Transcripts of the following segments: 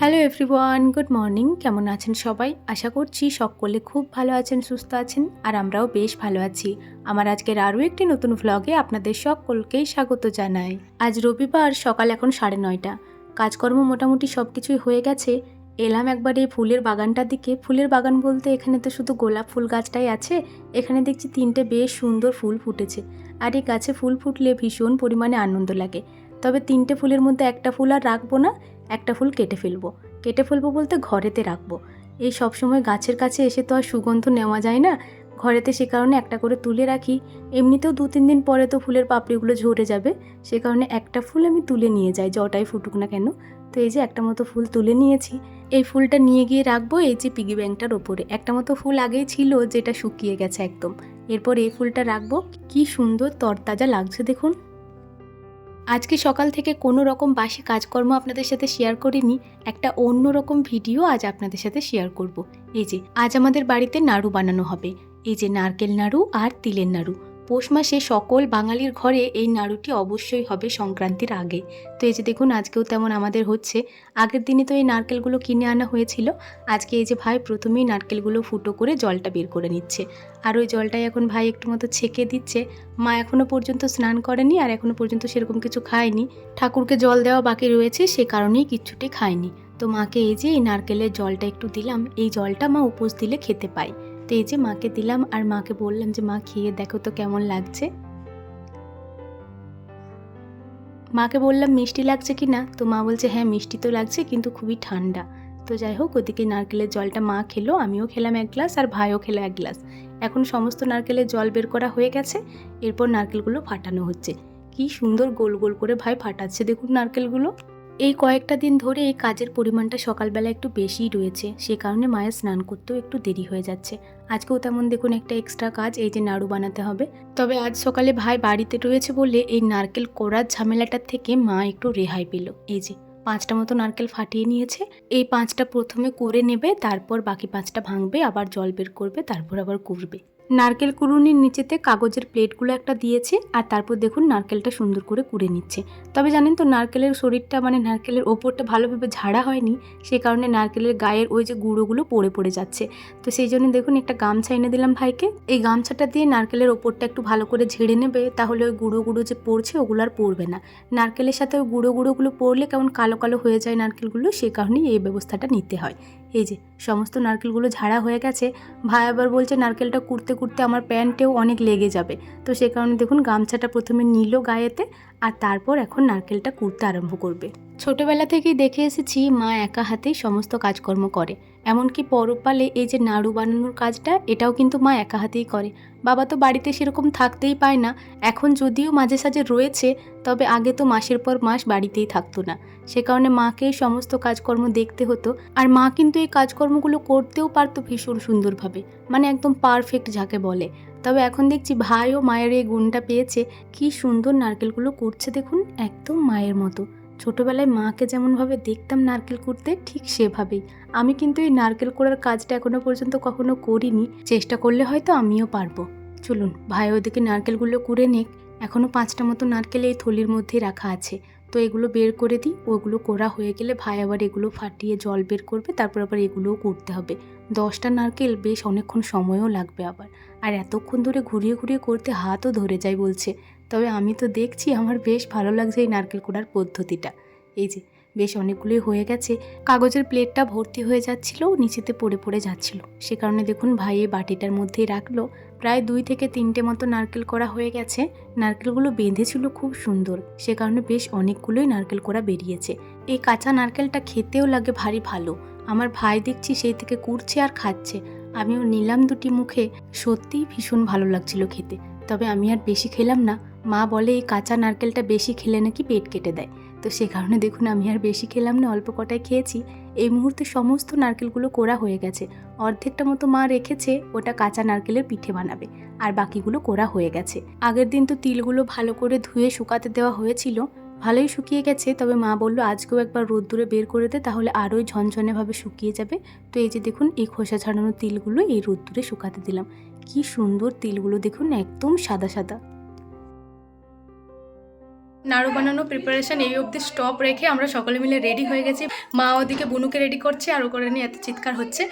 Hello everyone, good morning. কেমন আছেন সবাই? আশা করছি সকলে খুব ভালো আছেন, সুস্থ আছেন, আর আমরাও বেশ ভালো আছি। আমার আজকের আরও একটি নতুন ভ্লগে আপনাদের সকলকেই স্বাগত জানাই। আজ রবিবার, সকাল এখন 9:30। কাজকর্ম মোটামুটি সব কিছুই হয়ে গেছে। এলাম একবার এই ফুলের বাগানটার দিকে। ফুলের বাগান বলতে এখানে তো শুধু গোলাপ ফুল গাছটাই আছে। এখানে দেখছি 3টে বেশ সুন্দর ফুল ফুটেছে, আর এই গাছে ফুল ফুটলে ভীষণ পরিমাণে আনন্দ লাগে। তবে 3টে ফুলের মধ্যে একটা ফুল আর রাখবো না, একটা ফুল কেটে ফেলবো বলতে ঘরেতে রাখবো। এই সব সময় গাছের কাছে এসে তো আর সুগন্ধ নেওয়া যায় না ঘরেতে, সে কারণে একটা করে তুলে রাখি। এমনিতেও 2-3 দিন পরে তো ফুলের পাপড়িগুলো ঝরে যাবে, সে কারণে একটা ফুল আমি তুলে নিয়ে যাই, যটাই ফুটুক না কেন। তো এই যে একটা মতো ফুল তুলে নিয়েছি। এই ফুলটা নিয়ে গিয়ে রাখবো এই যে পিগি ব্যাংকটার ওপরে। একটা মতো ফুল আগেই ছিল, যেটা শুকিয়ে গেছে একদম। এরপর এই ফুলটা রাখবো। কি সুন্দর তরতাজা লাগছে দেখুন। আজকে সকাল থেকে কোনো রকম বাসি কাজকর্ম আপনাদের সাথে শেয়ার করিনি। একটা অন্য রকম ভিডিও আজ আপনাদের সাথে শেয়ার করব। এই যে আজ আমাদের বাড়িতে নাড়ু বানানো হবে। এই যে নারকেল নাড়ু আর তিলের নাড়ু। পৌষ মাসে সকল বাঙালির ঘরে এই নাড়ুটি অবশ্যই হবে সংক্রান্তির আগে। তো এই যে দেখুন, আজকেও তেমন আমাদের হচ্ছে। আগের দিনে তো এই নারকেলগুলো কিনে আনা হয়েছিল। আজকে এই যে ভাই প্রথমেই নারকেলগুলো ফুটো করে জলটা বের করে নিচ্ছে, আর ওই জলটাই এখন ভাই একটু মতো ছেঁকে দিচ্ছে। মা এখনও পর্যন্ত স্নান করেনি, আর এখনও পর্যন্ত সেরকম কিছু খায়নি। ঠাকুরকে জল দেওয়া বাকি রয়েছে, সে কারণেই কিচ্ছুটি খায়নি। তো মাকে এই যে এই নারকেলের জলটা একটু দিলাম। এই জলটা মা উপোস দিলে খেতে পায়। তো এই যে মাকে দিলাম, আর মাকে বললাম যে মা খেয়ে দেখো তো কেমন লাগছে। মাকে বললাম মিষ্টি লাগছে কি না, তো মা বলছে হ্যাঁ মিষ্টি তো লাগছে, কিন্তু খুবই ঠান্ডা। তো যাই হোক, ওদিকে নারকেলের জলটা মা খেলো, আমিও খেলাম 1 গ্লাস, আর ভাইও খেলো 1 গ্লাস। এখন সমস্ত নারকেলের জল বের করা হয়ে গেছে। এরপর নারকেলগুলো ফাটানো হচ্ছে। কি সুন্দর গোল গোল করে ভাই ফাটাচ্ছে দেখুন নারকেলগুলো। এই কয়েকটা দিন ধরে এই কাজের পরিমাণটা সকালবেলা একটু বেশিই রয়েছে, সে কারণে মায়ের স্নান করতেও একটু দেরি হয়ে যাচ্ছে। আজকেও তেমন দেখুন একটা এক্সট্রা কাজ, এই যে নাড়ু বানাতে হবে। তবে আজ সকালে ভাই বাড়িতে রয়েছে বলে এই নারকেল কোড়ার ঝামেলাটার থেকে মা একটু রেহাই পেল। এই যে 5টা মতো নারকেল ফাটিয়ে নিয়েছে। এই 5টা প্রথমে কুড়ে নেবে, তারপর বাকি 5টা ভাঙবে, আবার জল বের করবে, তারপর আবার কুড়বে। নারকেল কুড়ুনির নিচেতে কাগজের প্লেটগুলো একটা দিয়েছে, আর তারপর দেখুন নারকেলটা সুন্দর করে কুড়ে নিচ্ছে। তবে জানেন তো, নারকেলের শরীরটা মানে নারকেলের ওপরটা ভালোভাবে ঝাড়া হয়নি, সে কারণে নারকেলের গায়ের ওই যে গুঁড়োগুলো পড়ে পড়ে যাচ্ছে। তো সেই জন্য দেখুন একটা গামছা এনে দিলাম ভাইকে। এই গামছাটা দিয়ে নারকেলের ওপরটা একটু ভালো করে ঝেড়ে নেবে, তাহলে ওই গুঁড়ো গুঁড়ো যে পড়ছে ওগুলো আর পড়বে না। নারকেলের সাথে ওই গুঁড়ো গুঁড়োগুলো পড়লে কেমন কালো কালো হয়ে যায় নারকেলগুলো, সে কারণেই এই ব্যবস্থাটা নিতে হয়। এই যে সমস্ত নারকেলগুলো ঝাড়া হয়ে গেছে। ভাই আবার বলছে নারকেলটা কুড়তে কুড়তে আমার প্যান্টেও অনেক লেগে যাবে। তো সে কারণে দেখুন গামছাটা প্রথমে নিল গায়েতে, আর তারপর এখন নারকেলটা কুড়তে আরম্ভ করবে। ছোটবেলা থেকেই দেখে এসেছি মা একা হাতেই সমস্ত কাজকর্ম করে। এমনকি পরপালে এই যে নাড়ু বানানোর কাজটা, এটাও কিন্তু মা একা হাতেই করে। বাবা তো বাড়িতে সেরকম থাকতেই পায় না। এখন যদিও মাঝে সাঝে রয়েছে, তবে আগে তো মাসের পর মাস বাড়িতেই থাকতো না, সে কারণে মাকেই সমস্ত কাজকর্ম দেখতে হতো। আর মা কিন্তু এই কাজকর্মগুলো করতেও পারতো ভীষণ সুন্দরভাবে, মানে একদম পারফেক্ট যাকে বলে। তবে এখন দেখছি ভাইও মায়ের এই গুণটা পেয়েছে। কি সুন্দর নারকেলগুলো কুড়ছে দেখুন, একদম মায়ের মতো। ছোটবেলায় মাকে যেমনভাবে দেখতাম নারকেল কুড়তে, ঠিক সেভাবেই। আমি কিন্তু এই নারকেল কোড়ার কাজটা এখনো পর্যন্ত কখনো করিনি, চেষ্টা করলে হয়তো আমিও পারবো। চলুন ভাই ওদিকে নারকেলগুলো কুড়ে নিক। এখনও 5টা মতো নারকেল এই থলির মধ্যেই রাখা আছে, তো এগুলো বের করে দিই। ওগুলো কোড়া হয়ে গেলে ভাই আবার এগুলো ফাটিয়ে জল বের করবে, তারপর আবার এগুলোও করতে হবে। 10টা নারকেল বেশ অনেকক্ষণ সময়ও লাগবে আবার, আর এতক্ষণ ধরে ঘুরিয়ে ঘুরিয়ে করতে হাতও ধরে যায় বলছে। তবে আমি তো দেখছি, আমার বেশ ভালো লাগছে এই নারকেল কোড়ার পদ্ধতিটা। এই যে বেশ অনেকগুলোই হয়ে গেছে। কাগজের প্লেটটা ভর্তি হয়ে যাচ্ছিল, নিচেতে পড়ে পড়ে যাচ্ছিল, সে কারণে দেখুন ভাই এই বাটিটার মধ্যেই রাখলো। প্রায় 2 থেকে 3টে মতো নারকেল করা হয়ে গেছে। নারকেলগুলো বেঁধেছিল খুব সুন্দর, সে কারণে বেশ অনেকগুলোই নারকেল করা বেরিয়েছে। এই কাঁচা নারকেলটা খেতেও লাগে ভারী ভালো। আমার ভাই দেখছি সেই থেকে কুড়ছে আর খাচ্ছে। আমিও নিলাম 2টি মুখে, সত্যিই ভীষণ ভালো লাগছিল খেতে। তবে আমি আর বেশি খেলাম না। মা বলে এই কাঁচা নারকেলটা বেশি খেলে নাকি পেট কেটে দেয়। তো সে কারণে দেখুন আমি আর বেশি খেলাম না, অল্প কটাই খেয়েছি। এই মুহূর্তে সমস্ত নারকেলগুলো কোড়া হয়ে গেছে। অর্ধেকটা মতো মা রেখেছে, ওটা কাঁচা নারকেলের পিঠে বানাবে, আর বাকিগুলো কোড়া হয়ে গেছে। আগের দিন তো তিলগুলো ভালো করে ধুয়ে শুকাতে দেওয়া হয়েছিল, ভালোই শুকিয়ে গেছে। তবে মা বলল আজকেও একবার রোদ্দুরে বের করে দে, তাহলে আরোই ঝনঝনেভাবে শুকিয়ে যাবে। তো এই যে দেখুন এই খোসা ছাড়ানো তিলগুলো এই রোদ্দুরে শুকাতে দিলাম। কি সুন্দর তিলগুলো দেখুন, একদম সাদা সাদা। নাড়ু বানানো প্রিপারেশন এই অবধি স্টপ রেখে আমরা সকলে মিলে রেডি হয়ে গেছি। মা ওদিকে বুনুকে রেডি করছে আর ও করে নিয়ে এত চিৎকার হচ্ছে।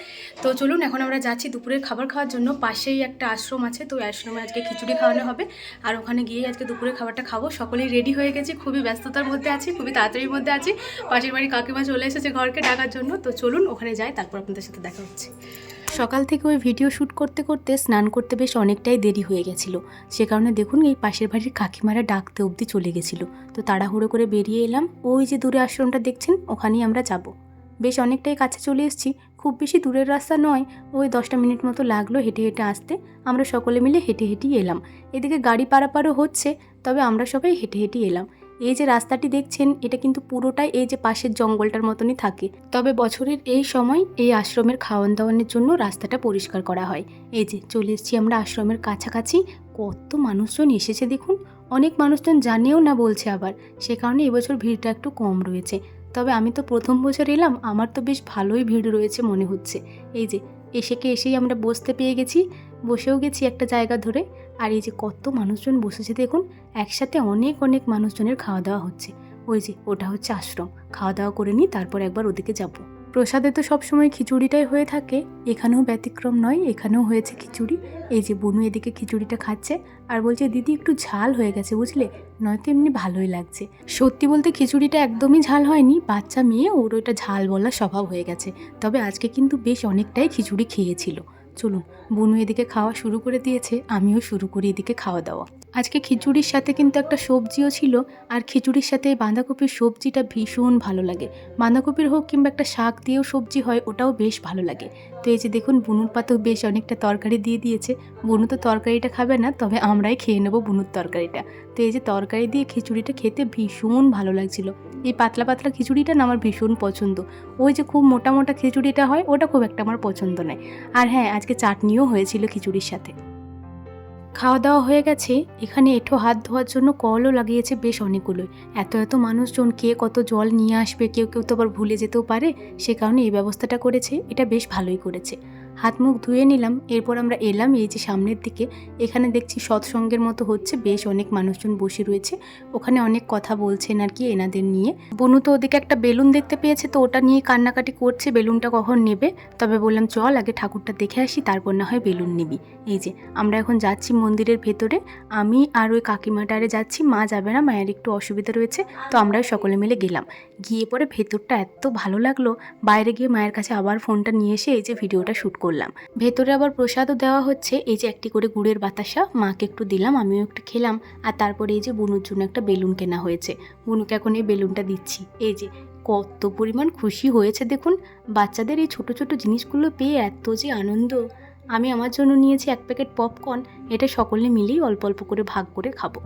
তো চলুন এখন আমরা যাচ্ছি দুপুরের খাবার খাওয়ার জন্য। পাশেই একটা আশ্রম আছে, তো আশ্রমে আজকে খিচুড়ি খাওয়ানো হবে আর ওখানে গিয়ে আজকে দুপুরের খাবারটা খাবো। সকলেই রেডি হয়ে গেছি, খুবই ব্যস্ততার মধ্যে আছি, খুবই তাড়াতাড়ির মধ্যে আছি। পাশের বাড়ি কাকিমা চলে এসেছে ঘরকে ডাকার জন্য। তো চলুন ওখানে যাই, তারপর আপনাদের সাথে দেখা হচ্ছে। সকাল থেকে ওই ভিডিও শ্যুট করতে করতে স্নান করতে বেশ অনেকটাই দেরি হয়ে গেছিলো। সে কারণে দেখুন এই পাশের বাড়ির কাকিমারা ডাকতে অবধি চলে গেছিলো। তো তাড়াহুড়ো করে বেরিয়ে এলাম। ওই যে দূরে আশ্রমটা দেখছেন, ওখানেই আমরা যাব। বেশ অনেকটাই কাছে চলে এসেছি, খুব বেশি দূরের রাস্তা নয়, ওই 10টা মিনিট মতো লাগলো হেঁটে হেঁটে আসতে। আমরা সকলে মিলে হেঁটে হেঁটেই এলাম। এদিকে গাড়ি পারাপারও হচ্ছে, তবে আমরা সবাই হেঁটে হেঁটেই এলাম। এই যে রাস্তাটি দেখছেন, এটা কিন্তু পুরোটাই এই যে পাশের জঙ্গলটার মতনই থাকে। তবে বছরের এই সময় এই আশ্রমের খাওয়ান দাওয়ানের জন্য রাস্তাটা পরিষ্কার করা হয়। এই যে চলে এসেছি আমরা আশ্রমের কাছাকাছি। কত মানুষজন এসেছে দেখুন, অনেক মানুষজন জানেও না বলছে আবার, সে কারণে এবছর ভিড়টা একটু কম রয়েছে। তবে আমি তো প্রথম বছর এলাম, আমার তো বেশ ভালোই ভিড় রয়েছে মনে হচ্ছে। এই যে এসেই আমরা বসতে পেয়ে গেছি, বসেও গেছি একটা জায়গা ধরে। আর এই যে কত মানুষজন বসেছে দেখুন, একসাথে অনেক অনেক মানুষজনের খাওয়া দাওয়া হচ্ছে। ওই যে ওটা হচ্ছে আশ্রম, খাওয়া দাওয়া করে নিই, তারপর একবার ওদিকে যাব। প্রসাদে তো সবসময় খিচুড়িটাই হয়ে থাকে, এখানেও ব্যতিক্রম নয়, এখানেও হয়েছে খিচুড়ি। এই যে বনু এদিকে খিচুড়িটা খাচ্ছে আর বলছে দিদি একটু ঝাল হয়ে গেছে বুঝলে, নয়তো এমনি ভালোই লাগছে। সত্যি বলতে খিচুড়িটা একদমই ঝাল হয়নি, বাচ্চা মেয়ে ওর ওইটা ঝাল বলার স্বভাব হয়ে গেছে। তবে আজকে কিন্তু বেশ অনেকটাই খিচুড়ি খেয়েছিল। চলুন, বনু এদিকে খাওয়া শুরু করে দিয়েছে, আমিও শুরু করি এদিকে খাওয়া দাওয়া। আজকে খিচুড়ির সাথে কিন্তু একটা সবজিও ছিল, আর খিচুড়ির সাথে বাঁধাকপির সবজিটা ভীষণ ভালো লাগে। বাঁধাকপির হোক কিংবা একটা শাক দিয়েও সবজি হয়, ওটাও বেশ ভালো লাগে। তো এই যে দেখুন বুনুর পাতেও বেশ অনেকটা তরকারি দিয়ে দিয়েছে। বুনু তো তরকারিটা খাবে না, তবে আমরাই খেয়ে নেবো বুনুর তরকারিটা। তো এই যে তরকারি দিয়ে খিচুড়িটা খেতে ভীষণ ভালো লাগছিল। এই পাতলা পাতলা খিচুড়িটা না আমার ভীষণ পছন্দ। ওই যে খুব মোটা মোটা খিচুড়িটা হয়, ওটা খুব একটা আমার পছন্দ নয়। আর হ্যাঁ, আজকে চাটনিও হয়েছিল খিচুড়ির সাথে। খাওয়া দাওয়া হয়ে গেছে। এখানে এঁঠো হাত ধোয়ার জন্য কলও লাগিয়েছে বেশ অনেকগুলোই। এত এত মানুষজন, কে কত জল নিয়ে আসবে, কেউ কেউ তো আবার ভুলে যেতেও পারে, সে কারণে এই ব্যবস্থাটা করেছে। এটা বেশ ভালোই করেছে। হাত মুখ ধুয়ে নিলাম, এরপর আমরা এলাম এই যে সামনের দিকে। এখানে দেখছি সৎসঙ্গের মতো হচ্ছে, বেশ অনেক মানুষজন বসে রয়েছে। ওখানে অনেক কথা বলছেন আর কি এনাদের নিয়ে। বনু তো ওদিকে একটা বেলুন দেখতে পেয়েছে, তো ওটা নিয়ে কান্নাকাটি করছে, বেলুনটা কখন নেবে। তবে বললাম চল আগে ঠাকুরটা দেখে আসি, তারপর না হয় বেলুন নিবি। এই যে আমরা এখন যাচ্ছি মন্দিরের ভেতরে, আমি আর ওই কাকিমাটারে যাচ্ছি, মা যাবে না, মায়ের একটু অসুবিধা রয়েছে। তো আমরাও সকলে মিলে গেলাম। গিয়ে পরে ভেতরটা এত ভালো লাগলো, বাইরে গিয়ে মায়ের কাছে আবার ফোনটা নিয়ে এসে এই যে ভিডিওটা শ্যুট করলাম। ভেতরে আবার প্রসাদও দেওয়া হচ্ছে, এই যে একটি করে গুড়ের বাতাসা, মাকে একটু দিলাম, আমিও একটু খেলাম। আর তারপরে এই যে বুনুর জন্য একটা বেলুন কেনা হয়েছে, বুনুকে এখন এই বেলুনটা দিচ্ছি। এই যে কত পরিমাণ খুশি হয়েছে দেখুন, বাচ্চাদের এই ছোট ছোট জিনিসগুলো পেয়ে এত যে আনন্দ। আমি আমার জন্য নিয়েছি 1 প্যাকেট পপকর্ন, এটা সকলে মিলেই অল্প অল্প করে ভাগ করে খাবো।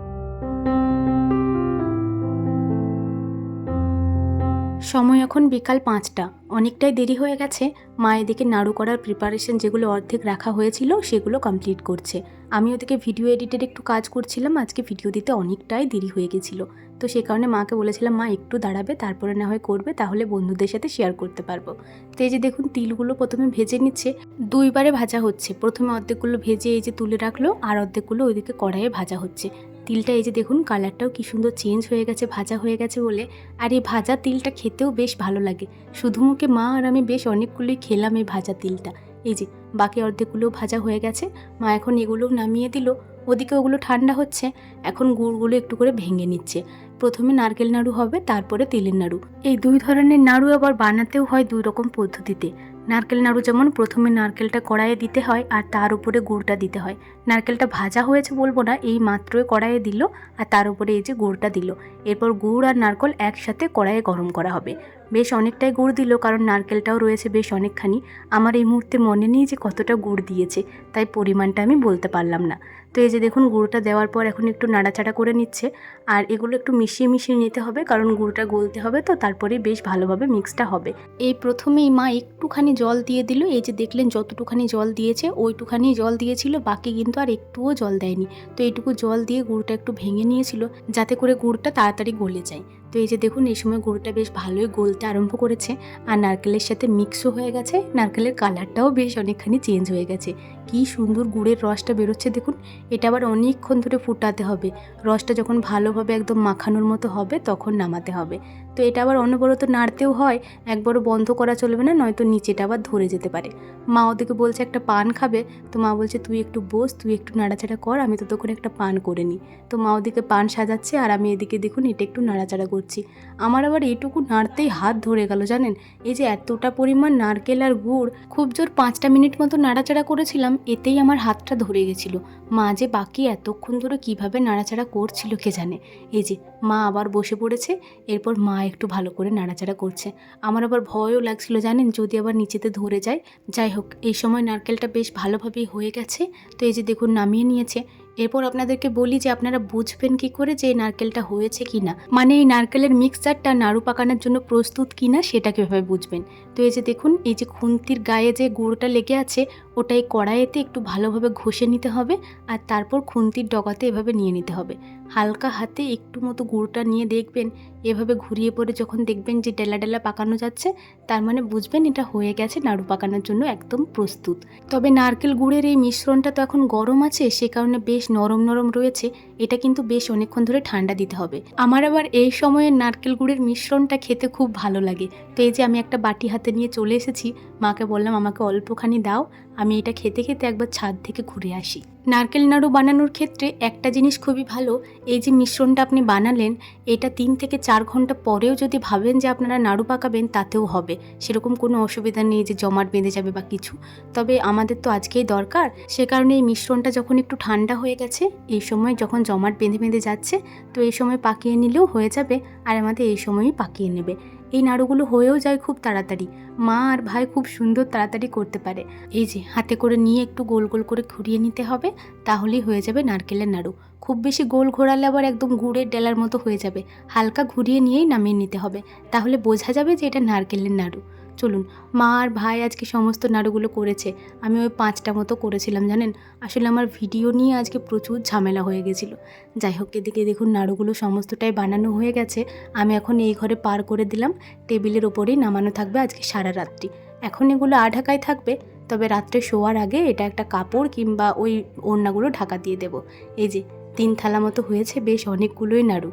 সময় এখন বিকাল 5টা, অনেকটাই দেরি হয়ে গেছে। মা এদিকে নাড়ু করার প্রিপারেশন যেগুলো অর্ধেক রাখা হয়েছিল সেগুলো কমপ্লিট করছে। আমি ওদিকে ভিডিও এডিটের একটু কাজ করছিলাম, আজকে ভিডিও দিতে অনেকটাই দেরি হয়ে গেছিলো। তো সে কারণে মাকে বলেছিলাম মা একটু দাঁড়াবে, তারপরে না হয় করবে, তাহলে বন্ধুদের সাথে শেয়ার করতে পারবো। তো এই যে দেখুন তিলগুলো প্রথমে ভেজে নিচ্ছে, 2বারে ভাজা হচ্ছে। প্রথমে অর্ধেকগুলো ভেজে এই যে তুলে রাখলো, আর অর্ধেকগুলো ওইদিকে কড়াইয়ে ভাজা হচ্ছে। তিলটা এই যে দেখুন কালারটাও কি সুন্দর চেঞ্জ হয়ে গেছে ভাজা হয়ে গেছে বলে। আর এই ভাজা তিলটা খেতেও বেশ ভালো লাগে। শুধু মুখে মা আর আমি বেশ অনেকগুলোই খেলাম এই ভাজা তিলটা। এই যে বাকি অর্ধেকগুলোও ভাজা হয়ে গেছে, মা এখন এগুলোও নামিয়ে দিল। ওদিকে ওগুলো ঠান্ডা হচ্ছে, এখন গুড়গুলো একটু করে ভেঙে নিচ্ছে। প্রথমে নারকেল নাড়ু হবে, তারপরে তিলের নাড়ু। এই 2 ধরনের নাড়ু আবার বানাতেও হয় 2 রকম পদ্ধতিতে। নারকেল নাড়ু যেমন প্রথমে নারকেলটা কড়াইয়ে দিতে হয় আর তার উপরে গুড়টা দিতে হয়। নারকেলটা ভাজা হয়েছে বলবো না, এই মাত্রই কড়াইয়ে দিল আর তার উপরে এই যে গুড়টা দিল। এরপর গুড় আর নারকেল একসাথে কড়াইয়ে গরম করা হবে। বেশ অনেকটাই গুড় দিল, কারণ নারকেলটাও রয়েছে বেশ অনেকখানি। আমার এই মুহূর্তে মনে নেই যে কতটা গুড় দিয়েছে, তাই পরিমাণটা আমি বলতে পারলাম না। তো এই যে দেখুন গুড়টা দেওয়ার পর এখন একটু নাড়াচাড়া করে নিচ্ছে। আর এগুলো একটু মিশিয়ে মিশিয়ে নিতে হবে, কারণ গুড়টা গলতে হবে, তো তারপরে বেশ ভালোভাবে মিক্সটা হবে। এই প্রথমেই মা একটুখানি জল দিয়ে দিল, এই যে দেখলেন যতটুখানি জল দিয়েছে ওইটুখানি জল দিয়েছিল, বাকি কিন্তু আর একটুও জল দেয়নি। তো এইটুকু জল দিয়ে গুড়টা একটু ভেঙে নিয়েছিল, যাতে করে গুড়টা তাড়াতাড়ি গলে যায়। তো এই যে দেখুন এই সময় গুড়টা বেশ ভালোই গলতে আরম্ভ করেছে আর নারকেলের সাথে মিক্সও হয়ে গেছে, নারকেলের কালারটাও বেশ অনেকখানি চেঞ্জ হয়ে গেছে। কি সুন্দর গুড়ের রসটা বেরোচ্ছে দেখুন। এটা আবার অনেকক্ষণ ধরে ফুটাতে হবে, রসটা যখন ভালোভাবে একদম মাখানোর মতো হবে তখন নামাতে হবে। তো এটা আবার অনবরত নাড়তেও হয়, একবারও বন্ধ করা চলবে না, নয়তো নিচেটা আবার ধরে যেতে পারে। মা ওদিকে বলছে একটা পান খাবে, তো মা বলছে তুই একটু বস, তুই একটু নাড়াচাড়া কর, আমি ততক্ষণ একটা পান করে নিই। তো মা ওদিকে পান সাজাচ্ছে আর আমি এদিকে দেখুন এটা একটু নাড়াচাড়া করছি। আমার আবার এইটুকু নাড়তেই হাত ধরে গেল জানেন। এই যে এতটা পরিমাণ নারকেল আর গুড়, খুব জোর 5টা মিনিট মতো নাড়াচাড়া করেছিলাম, এতেই আমার হাতটা ধরে গেছিল। মা যে বাকি এতক্ষণ ধরে কিভাবে নাড়াচাড়া করছিল কে জানে। এই যে মা আবার বসে পড়েছে, এরপর মা একটু ভালো করে নাড়াচাড়া করছে। আমার আবার ভয়ও লাগছিল জানেন, যদি আবার নিচেতে ধরে যায়। যাই হোক, এই সময় নারকেলটা বেশ ভালোভাবেই হয়ে গেছে। তো এই যে দেখুন নামিয়ে নিয়েছে। এরপর আপনাদেরকে বলি যে আপনারা বুঝবেন কি করে যে এই নারকেলটা হয়েছে কি না, মানে এই নারকেলের মিক্সচারটা নাড়ু পাকানোর জন্য প্রস্তুত কি না সেটা কীভাবে বুঝবেন। তো এই যে দেখুন এই যে খুন্তির গায়ে যে গুঁড়োটা লেগে আছে ওটাই কড়াইতে একটু ভালোভাবে ঘষে নিতে হবে আর তারপর খুন্তির ডগাতে এভাবে নিয়ে নিতে হবে। হালকা হাতে একটু মতো গুঁড়োটা নিয়ে দেখবেন, এভাবে ঘুরিয়ে পরে যখন দেখবেন যে ডেলা ডেলা পাকানো যাচ্ছে, তার মানে বুঝবেন এটা হয়ে গেছে, নাড়ু পাকানোর জন্য একদম প্রস্তুত। তবে নারকেল গুড়ের এই মিশ্রণটা তো এখন গরম আছে, সে কারণে বেশ নরম নরম রয়েছে, এটা কিন্তু বেশ অনেকক্ষণ ধরে ঠান্ডা দিতে হবে। আমার আবার এই সময়ে নারকেল গুড়ের মিশ্রণটা খেতে খুব ভালো লাগে। তো এই যে আমি একটা বাটি হাতে নিয়ে চলে এসেছি, মাকে বললাম আমাকে অল্পখানি দাও, আমি এটা খেতে খেতে একবার ছাদ থেকে ঘুরে আসি। নারকেল নাড়ু বানানোর ক্ষেত্রে একটা জিনিস খুবই ভালো, এই যে মিশ্রণটা আপনি বানালেন, এটা 3 থেকে 4 ঘন্টা পরেও যদি ভাবেন যে আপনারা নাড়ু পাকাবেন তাতেও হবে, সেরকম কোনো অসুবিধা নেই যে জমাট বেঁধে যাবে বা কিছু। তবে আমাদের তো আজকেই দরকার, সে কারণে এই মিশ্রণটা যখন একটু ঠান্ডা হয়ে গেছে, এই সময় যখন জমাট বেঁধে বেঁধে যাচ্ছে, তো এই সময় পাকিয়ে নিলেও হয়ে যাবে আর আমাদের এই সময়ই পাকিয়ে নেবে। এই নাড়ুগুলো হয়েও যায় খুব তাড়াতাড়ি, মা আর ভাই খুব সুন্দর তাড়াতাড়ি করতে পারে। এই যে হাতে করে নিয়ে একটু গোল গোল করে ঘুরিয়ে নিতে হবে, তাহলেই হয়ে যাবে নারকেলের নাড়ু। খুব বেশি গোল ঘোরালে আবার একদম গুড়ের ডেলার মতো হয়ে যাবে, হালকা ঘুরিয়ে নিয়েই নামিয়ে নিতে হবে, তাহলে বোঝা যাবে যে এটা নারকেলের নাড়ু। চলুন, মা আর ভাই আজকে সমস্ত নাড়ুগুলো করেছে, আমি ওই 5টা মতো করেছিলাম জানেন। আসলে আমার ভিডিও নিয়ে আজকে প্রচুর ঝামেলা হয়ে গেছিলো। যাই হোক, এদিকে দেখুন নাড়ুগুলো সমস্তটাই বানানো হয়ে গেছে, আমি এখন এই ঘরে পার করে দিলাম, টেবিলের ওপরেই নামানো থাকবে আজকে সারা রাত্রি। এখন এগুলো ঢাকায় থাকবে, তবে রাত্রে শোয়ার আগে এটা একটা কাপড় কিংবা ওই ওড়নাগুলো ঢাকা দিয়ে দেব। এই যে 3 থালা মতো হয়েছে, বেশ অনেকগুলোই নাড়ু।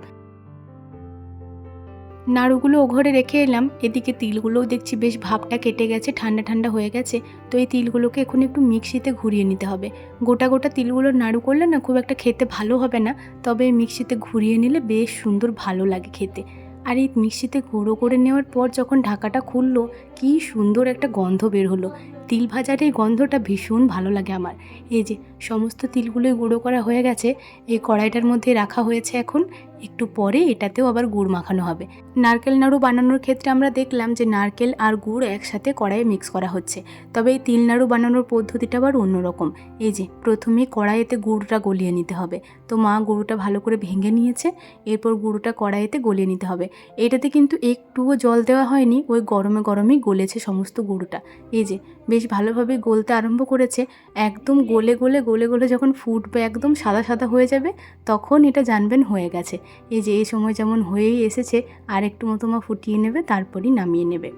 নাড়ুগুলো ও ঘরে রেখে এলাম, এদিকে তিলগুলোও দেখছি বেশ ভাবটা কেটে গেছে, ঠান্ডা ঠান্ডা হয়ে গেছে। তো এই তিলগুলোকে এখন একটু মিক্সিতে ঘুরিয়ে নিতে হবে। গোটা গোটা তিলগুলোর নাড়ু করলে না খুব একটা খেতে ভালো হবে না, তবে মিক্সিতে ঘুরিয়ে নিলে বেশ সুন্দর ভালো লাগে খেতে। আর এই মিক্সিতে গুঁড়ো করে নেওয়ার পর যখন ঢাকাটা খুললো, কি সুন্দর একটা গন্ধ বের হলো। তিল ভাজার এই গন্ধটা ভীষণ ভালো লাগে আমার। এই যে সমস্ত তিলগুলোই গুঁড়ো করা হয়ে গেছে, এই কড়াইটার মধ্যে রাখা হয়েছে। এখন একটু পরে এটাতেও আবার গুড় মাখানো হবে। নারকেল নাড়ু বানানোর ক্ষেত্রে আমরা দেখলাম যে নারকেল আর গুড় একসাথে কড়াইয়ে মিক্স করা হচ্ছে, তবে এই তিল নাড়ু বানানোর পদ্ধতিটা আবার অন্যরকম। এই যে প্রথমে কড়াইতে গুড়টা গলিয়ে নিতে হবে, তো মা গুঁড়োটা ভালো করে ভেঙে নিয়েছে, এরপর গুঁড়োটা কড়াইতে গলিয়ে নিতে হবে। এটাতে কিন্তু একটুও জল দেওয়া হয়নি, ওই গরমে গরমেই গলেছে সমস্ত গুঁড়োটা। এই যে বেশ ভালোভাবে গলতে আরম্ভ করেছে, একদম গলে গলে গলে গলে যখন ফুটবে, একদম সাদা সাদা হয়ে যাবে, তখন এটা জানবেন হয়ে গেছে। এই যে এই সময় যেমন হয়েই এসেছে, আর একটু মতো মা ফুটিয়ে নেবে, তারপরই নামিয়ে নেবে।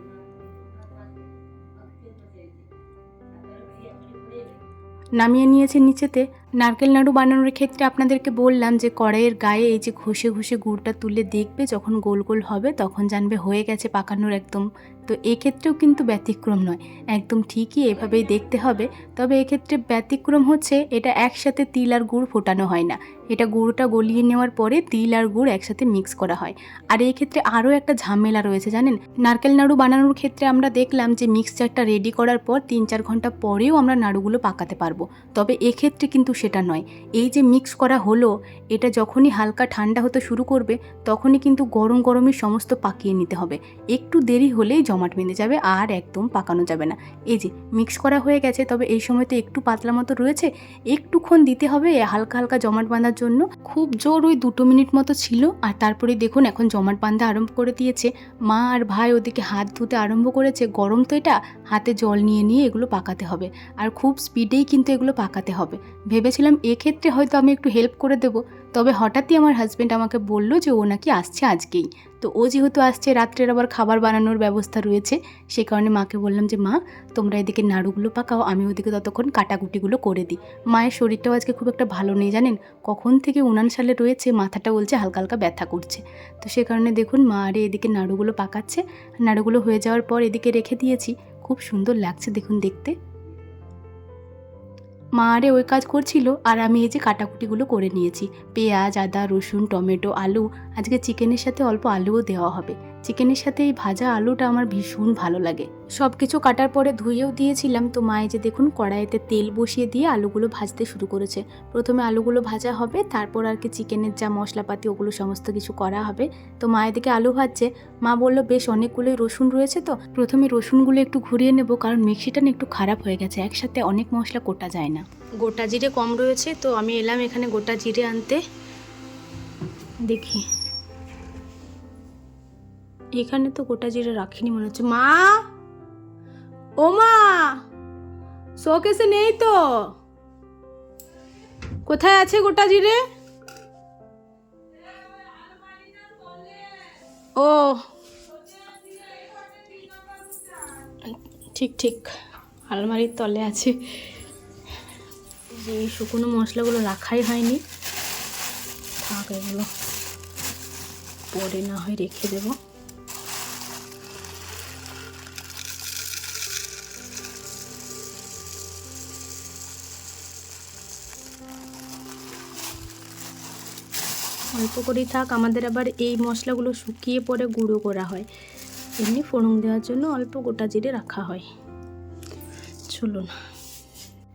নামিয়ে নিয়েছে নিচেতে। নারকেল নাড়ু বানানোর ক্ষেত্রে আপনাদেরকে বললাম যে কড়াইয়ের গায়ে এই যে ঘষে ঘষে গুড়টা তুলে দেখবে, যখন গোল গোল হবে তখন জানবে হয়ে গেছে পাকানোর একদম। তো এক্ষেত্রেও কিন্তু ব্যতিক্রম নয়, একদম ঠিকই এভাবেই দেখতে হবে। তবে এক্ষেত্রে ব্যতিক্রম হচ্ছে এটা একসাথে তিল আর গুড় ফোটানো হয় না, এটা গুঁড়োটা গলিয়ে নেওয়ার পরে তিল আর গুড় একসাথে মিক্স করা হয়। আর এই ক্ষেত্রে আরও একটা ঝামেলা রয়েছে জানেন, নারকেল নাড়ু বানানোর ক্ষেত্রে আমরা দেখলাম যে মিক্সচারটা রেডি করার পর 3-4 ঘন্টা পরেও আমরা নাড়ুগুলো পাকাতে পারবো, তবে এক্ষেত্রে কিন্তু সেটা নয়। এই যে মিক্স করা হলো, এটা যখনই হালকা ঠান্ডা হতে শুরু করবে তখনই কিন্তু গরম গরমই সমস্ত পাকিয়ে নিতে হবে, একটু দেরি হলেই জমাট বেঁধে যাবে আর একদম পাকানো যাবে না। এই যে মিক্স করা হয়ে গেছে, তবে এই সময় তো একটু পাতলা মতো রয়েছে, একটুক্ষণ দিতে হবে হালকা হালকা জমাট বাঁধার জন্য। খুব জোর ওই 2 মিনিট মতো ছিল, আর তারপরে দেখুন এখন জমাট বাঁধা আরম্ভ করে দিয়েছে। মা আর ভাই ওদিকে হাত ধুতে আরম্ভ করেছে, গরম তো এটা, হাতে জল নিয়ে নিয়ে এগুলো পাকাতে হবে, আর খুব স্পিডেই কিন্তু এগুলো পাকাতে হবে। ভেবে ভেবেছিলাম এক্ষেত্রে হয়তো আমি একটু হেল্প করে দেবো, তবে হঠাৎই আমার হাজব্যান্ড আমাকে বলল যে ও নাকি আসছে আজকেই। তো ও যেহেতু আসছে, রাত্রের আবার খাবার বানানোর ব্যবস্থা রয়েছে, সেই কারণে মাকে বললাম যে মা তোমরা এদিকে নাড়ুগুলো পাকাও, আমি ওদিকে ততক্ষণ কাটাকুটিগুলো করে দিই। মায়ের শরীরটাও আজকে খুব একটা ভালো নেই জানেন, কখন থেকে 59 সালে রয়েছে, মাথাটা বলছে হালকা হালকা ব্যথা করছে। তো সে কারণে দেখুন মা আরে এদিকে নাড়ুগুলো পাকাচ্ছে, নাড়ুগুলো হয়ে যাওয়ার পর এদিকে রেখে দিয়েছি। খুব সুন্দর লাগছে দেখুন দেখতে। মা আরে ওই কাজ করছিল আর আমি এই যে কাটাকুটিগুলো করে নিয়েছি। পেঁয়াজ, আদা, রসুন, টমেটো, আলু, আজকে চিকেনের সাথে অল্প আলুও দেওয়া হবে। চিকেনের সাথে এই ভাজা আলুটা আমার ভীষণ ভালো লাগে। সব কিছু কাটার পরে ধুয়েও দিয়েছিলাম। তো মা এই যে দেখুন কড়াইতে তেল বসিয়ে দিয়ে আলুগুলো ভাজতে শুরু করেছে। প্রথমে আলুগুলো ভাজা হবে, তারপর আর কি চিকেনের যা মশলাপাতি ওগুলো সমস্ত কিছু করা হবে। তো মা এদিকে আলু ভাজছে। মা বললো বেশ অনেকগুলোই রসুন রয়েছে, তো প্রথমে রসুনগুলো একটু ঘুরিয়ে নেব, কারণ মিক্সিটা না একটু খারাপ হয়ে গেছে, একসাথে অনেক মশলা কোটা যায় না। গোটা জিরে কম রয়েছে, তো আমি এলাম এখানে গোটা জিরে আনতে। দেখি এখানে তো গোটা জিরে রাখিনি মনে হচ্ছে। মা, ও মা, শোকেসে নেই তো, কোথায় আছে গোটা জিরে? ও ঠিক ঠিক, আলমারির তলে আছে। যে এই শুকনো মশলাগুলো রাখাই হয়নি, থাক এগুলো পরে না হয় রেখে দেবো। অল্প করেই থাক, আমাদের আবার এই মশলাগুলো শুকিয়ে পরে গুঁড়ো করা হয়, এমনি ফোড়ন দেওয়ার জন্য অল্প গোটা জিরে রাখা হয়। চলুন,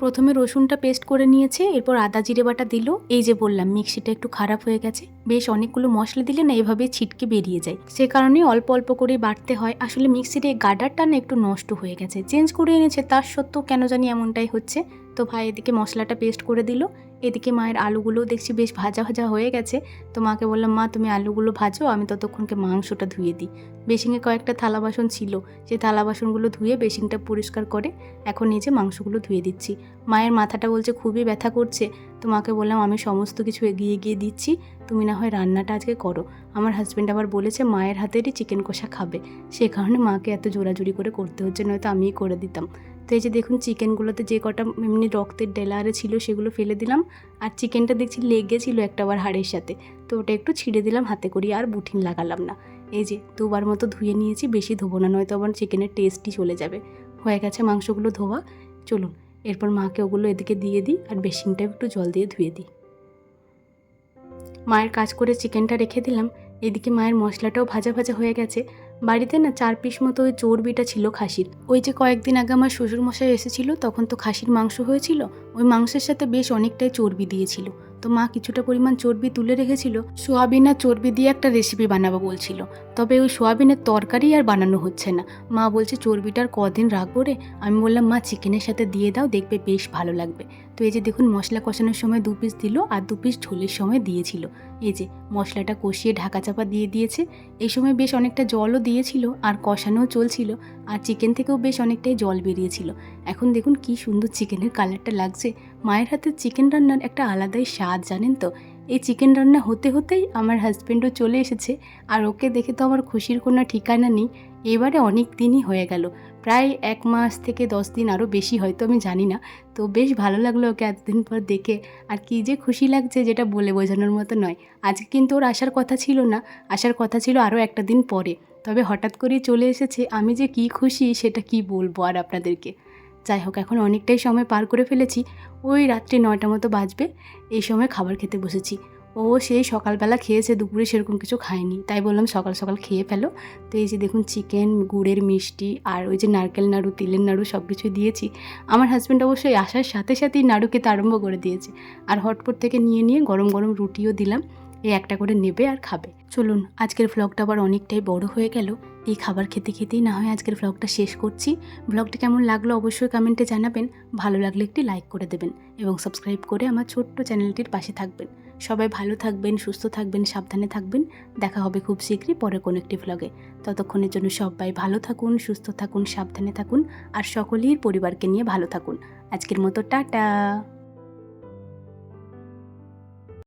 প্রথমে রসুনটা পেস্ট করে নিয়েছে, এরপর আদা জিরে বাটা দিল। এই যে বললাম মিক্সিটা একটু খারাপ হয়ে গেছে, বেশ অনেকগুলো মশলা দিলে না এভাবে ছিটকে বেরিয়ে যায়, সে কারণে অল্প অল্প করে বাটতে হয়। আসলে মিক্সির এই গার্ডারটা না একটু নষ্ট হয়ে গেছে, চেঞ্জ করে এনেছে, তার সত্ত্বেও কেন জানি এমনটাই হচ্ছে। তো ভাই এদিকে মশলাটা পেস্ট করে দিল, এদিকে মায়ের আলুগুলোও দেখছি বেশ ভাজা ভাজা হয়ে গেছে। তো মাকে বললাম মা তুমি আলুগুলো ভাজো, আমি ততক্ষণকে মাংসটা ধুয়ে দিই। বেসিংয়ে কয়েকটা থালা বাসন ছিল, সেই থালা বাসনগুলো ধুয়ে বেসিংটা পরিষ্কার করে এখন এই যে মাংসগুলো ধুয়ে দিচ্ছি। মায়ের মাথাটা বলছে খুবই ব্যথা করছে, তো মাকে বললাম আমি সমস্ত কিছু এগিয়ে গিয়ে দিচ্ছি, তুমি না হয় রান্নাটা আজকে করো। আমার হাজব্যান্ড আবার বলেছে মায়ের হাতেরই চিকেন কষা খাবে, সে কারণে মাকে এত জোরাজুরি করে করতে হচ্ছে, নয়তো আমিই করে দিতাম। তো এই যে দেখুন চিকেনগুলোতে যে কটা এমনি রক্তের ডেলারে ছিল সেগুলো ফেলে দিলাম, আর চিকেনটা দেখছি লেগেছিলো একটা আবার হাড়ের সাথে, তো ওটা একটু ছিঁড়ে দিলাম হাতে করি, আর বুঠিন লাগালাম না। এই যে দুবার মতো ধুয়ে নিয়েছি, বেশি ধোবো না, নয়তো আবার চিকেনের টেস্টই চলে যাবে। হয়ে গেছে মাংসগুলো ধোয়া। চলুন এরপর মাকে ওগুলো এদিকে দিয়ে দিই, আর বেসিনটা একটু জল দিয়ে ধুয়ে দিই। মায়ের কাজ করে চিকেনটা রেখে দিলাম, এদিকে মায়ের মশলাটাও ভাজা ভাজা হয়ে গেছে। বাড়িতে না 4 পিস মতো ওই চর্বিটা ছিল খাসির, ওই যে কয়েকদিন আগে আমার শ্বশুরমশাই এসেছিল, তখন তো খাসির মাংস হয়েছিল, ওই মাংসের সাথে বেশ অনেকটাই চর্বি দিয়েছিল। তো মা কিছুটা পরিমাণ চর্বি তুলে রেখেছিল, সোয়াবিন আর চর্বি দিয়ে একটা রেসিপি বানাবো বলছিল, তবে ওই সোয়াবিনের তরকারি আর বানানো হচ্ছে না। মা বলছে চর্বিটার কদিন রাখবো রে, আমি বললাম মা চিকেনের সাথে দিয়ে দাও, দেখবে বেশ ভালো লাগবে। তো এই যে দেখুন মশলা কষানোর সময় 2 পিস দিল, আর 2 পিস ঝোলের সময় দিয়েছিল। এই যে মশলাটা কষিয়ে ঢাকা চাপা দিয়ে দিয়েছে, এই সময় বেশ অনেকটা জলও দিয়েছিল, আর কষানোও চলছিল, আর চিকেন থেকেও বেশ অনেকটাই জল বেরিয়েছিল। এখন দেখুন কি সুন্দর চিকেনের কালারটা লাগছে। মায়ের হাতের চিকেন রান্নার একটা আলাদাই স্বাদ জানেন তো। এই চিকেন রান্না হতে হতেই আমার হাজব্যান্ডও চলে এসেছে, আর ওকে দেখে তো আমার খুশির কোনো ঠিকানা নেই। এবারে অনেক দিনই হয়ে গেল, প্রায় 1 মাস থেকে 10 দিন, আরও বেশি হয়তো, আমি জানি না। তো বেশ ভালো লাগলো ওকে এতদিন পর দেখে, আর কী যে খুশি লাগছে যেটা বলে বোঝানোর মতো নয়। আজকে কিন্তু ওর আসার কথা ছিল না, আসার কথা ছিল আরও একটা দিন পরে, তবে হঠাৎ করেই চলে এসেছে। আমি যে কী খুশি সেটা কি বলবো আর আপনাদেরকে। যাই হোক এখন অনেকটাই সময় পার করে ফেলেছি, ওই রাত্রি 9টা মতো বাজবে, এই সময় খাবার খেতে বসেছি। ও সেই সকালবেলা খেয়েছে, দুপুরে সেরকম কিছু খায়নি, তাই বললাম সকাল সকাল খেয়ে ফেলো। তো এই যে দেখুন চিকেন, গুড়ের মিষ্টি, আর ওই যে নারকেল নাড়ু, তিলের নাড়ু সব কিছুই দিয়েছি। আমার হাজব্যান্ড অবশ্যই আসার সাথে সাথেই নাড়ু খেতে আরম্ভ করে দিয়েছে, আর হটপট থেকে নিয়ে নিয়ে গরম গরম রুটিও দিলাম, এই একটা করে নেবে আর খাবে। চলুন আজকের ভ্লগটা আবার অনেকটাই বড় হয়ে গেল, এই খাবার খেতে খেতেই না হয় আজকের ভ্লগটা শেষ করছি। ভ্লগটা কেমন লাগলো অবশ্যই কমেন্টে জানাবেন, ভালো লাগলে একটি লাইক করে দেবেন, এবং সাবস্ক্রাইব করে আমার ছোট্ট চ্যানেলটির পাশে থাকবেন। সবাই ভালো থাকবেন, সুস্থ থাকবেন, সাবধানে থাকবেন। দেখা হবে খুব শীঘ্রই পরে কোনো একটি ভ্লগে। ততক্ষণের জন্য সবাই ভালো থাকুন, সুস্থ থাকুন, সাবধানে থাকুন, আর সকলের পরিবারকে নিয়ে ভালো থাকুন। আজকের মতো টাটা।